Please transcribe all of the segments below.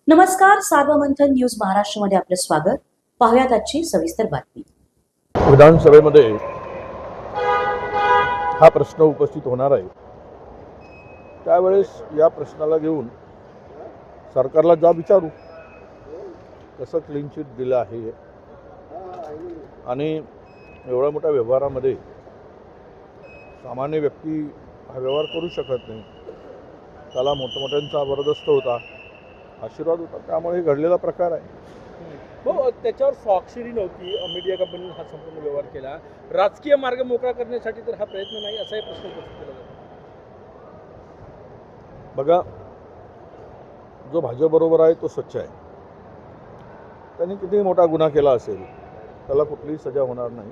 नमस्कार, सार्वमंथन न्यूज महाराष्ट्रमध्ये आपलं स्वागत. पाहुयात आजची सविस्तर बातमी. विधानसभेमध्ये हा प्रश्न उपस्थित होणार आहे. त्यावेळेस या प्रश्नाला घेऊन सरकारला जा विचारू कसं क्लीन चिट दिलं आहे आणि एवढ्या मोठ्या व्यवहारामध्ये सामान्य व्यक्ती हा व्यवहार करू शकत नाही. त्याला मोठमोठ्यांचा जबरदस्त होता, आशीर्वाद होता, त्यामुळे हे घडलेला प्रकार आहे. हो, त्याच्यावर स्वाक्षरी नव्हती. मीडिया कंपनीने हा संपूर्ण व्यवहार केला. राजकीय मार्ग मोकळा करण्यासाठी तर हा प्रयत्न नाही, असाही प्रश्न उपस्थित केला जातो. बघा, जो भाजपबरोबर आहे तो स्वच्छ आहे. त्यांनी कितीही मोठा गुन्हा केला असेल त्याला कुठलीही सजा होणार नाही.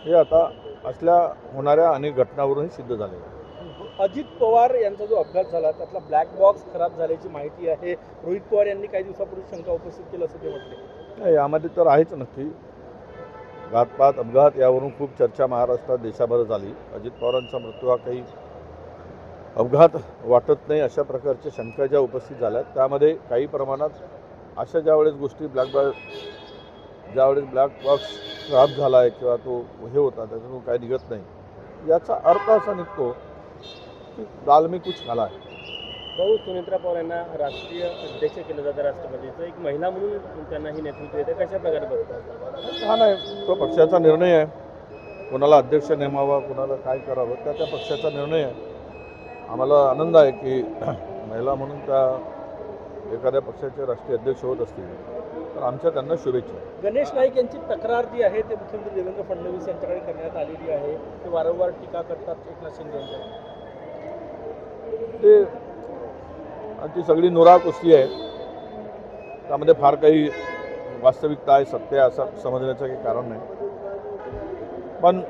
हे आता असल्या होणाऱ्या अनेक घटनांवरूनही सिद्ध झालेलं आहे. अजित पवार यांचा जो अपघात झाला त्यातला ब्लॅक बॉक्स खराब झाल्याची माहिती आहे. रोहित पवार यांनी काही दिवसापूर्वी शंका उपस्थित केली असं ते म्हटले. नाही, यामध्ये तर आहेच नक्की. घातपात अपघात यावरून खूप चर्चा महाराष्ट्रात देशाभर झाली. अजित पवारांचा मृत्यू हा काही अपघात वाटत नाही अशा प्रकारच्या शंका ज्या उपस्थित झाल्या, त्यामध्ये काही प्रमाणात अशा ज्यावेळेस गोष्टी ज्यावेळेस ब्लॅक बॉक्स खराब झाला आहे किंवा तो हे होता त्याच्यातून काही निघत नाही, याचा अर्थ असा निघतो की दाल में कुछ काला आहे. भाऊ, सुनेत्रा पवार यांना राष्ट्रीय अध्यक्ष केलं जातं राष्ट्रपतीचं. एक महिला म्हणून त्यांनाही नेतृत्व येतं. कशा प्रकारे बघतात? हा नाही, तो पक्षाचा निर्णय आहे. कोणाला अध्यक्ष नेमावा, कोणाला काय करावं, त्या पक्षाचा निर्णय आहे. आम्हाला आनंद आहे की महिला म्हणून त्या एखाद्या पक्षाचे राष्ट्रीय अध्यक्ष होत असतील, तर आमच्या त्यांना शुभेच्छा. गणेश नाईक यांची तक्रार जी आहे ते मुख्यमंत्री देवेंद्र फडणवीस यांच्याकडे करण्यात आलेली आहे. ते वारंवार टीका करतात एकनाथ शिंदे यांच्यावर. ते ती सगळी नुरा कुस्ती आहे. त्यामध्ये फार काही वास्तविकता आहे, सत्य आहे असं समजण्याचं काही कारण नाही. पण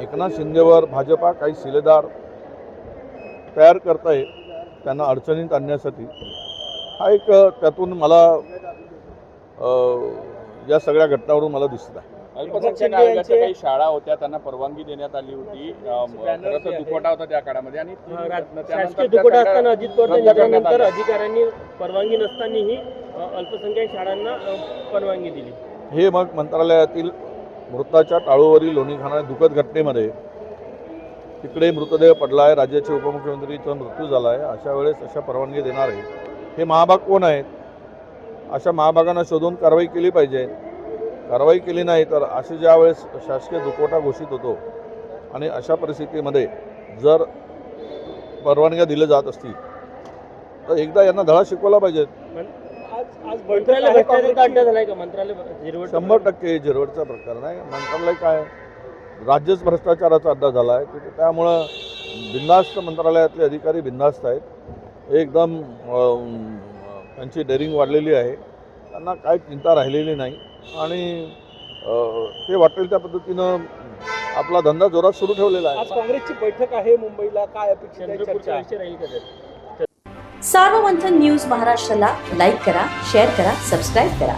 एकनाथ शिंदेवर भाजपा काही शिलेदार तयार करताय त्यांना अडचणीत आणण्यासाठी. हा एक त्यातून मला या सगळ्या घटनावरून मला दिसत आहे. अल्पसंख्याक आयोगाच्या काही शाळा होत्या, त्यांना परवानगी देण्यात आली होती. खरं तर दुपटा होता त्या काळामध्ये आणि शासकीय दुपटा असताना अजित पवार यांच्यानंतर अधिकाऱ्यांनी परवानगी नसतानाही अल्पसंख्याक शाळांना परवानगी दिली. हे मग मंत्रालयातील मृताच्या टाळूवरील लोणीखाना दुःखद घटनेमध्ये तिकडे मृतदेह पडला आहे, राज्याचे उपमुख्यमंत्रीचा मृत्यू झाला आहे. अशा वेळेस अशा परवानगी देणार आहे हे महाभाग कोण आहेत? अशा महाभागांना शोधून कारवाई केली पाहिजे. कारवाई केली नाही तर असे ज्या वेळेस शासकीय दुखवटा घोषित होतो आणि अशा परिस्थितीमध्ये जर परवानग्या दिल्या जात असतील तर एकदा यांना धडा शिकवला पाहिजे. आज मंत्रालय भ्रष्टाचाराचा अड्डा झालाय का? मंत्रालय 100% झिरवटचा प्रकार नाही. मंत्रालय काय, राज्यच भ्रष्टाचाराचा अड्डा झाला आहे. त्यामुळं बिनधास्त मंत्रालयातले अधिकारी बिनधास्त आहेत. एकदम त्यांची डेअरिंग वाढलेली आहे. त्यांना काय चिंता राहिलेली नाही आणि ते वाटेल त्या पद्धतीनं आपला धंदा जोरात सुरू ठेवलेला आहे. आज काँग्रेसची बैठक आहे मुंबईला. काय अपेक्षा? सार्वमंथन न्यूज महाराष्ट्राला लाईक करा, शेअर करा, सबस्क्राईब करा.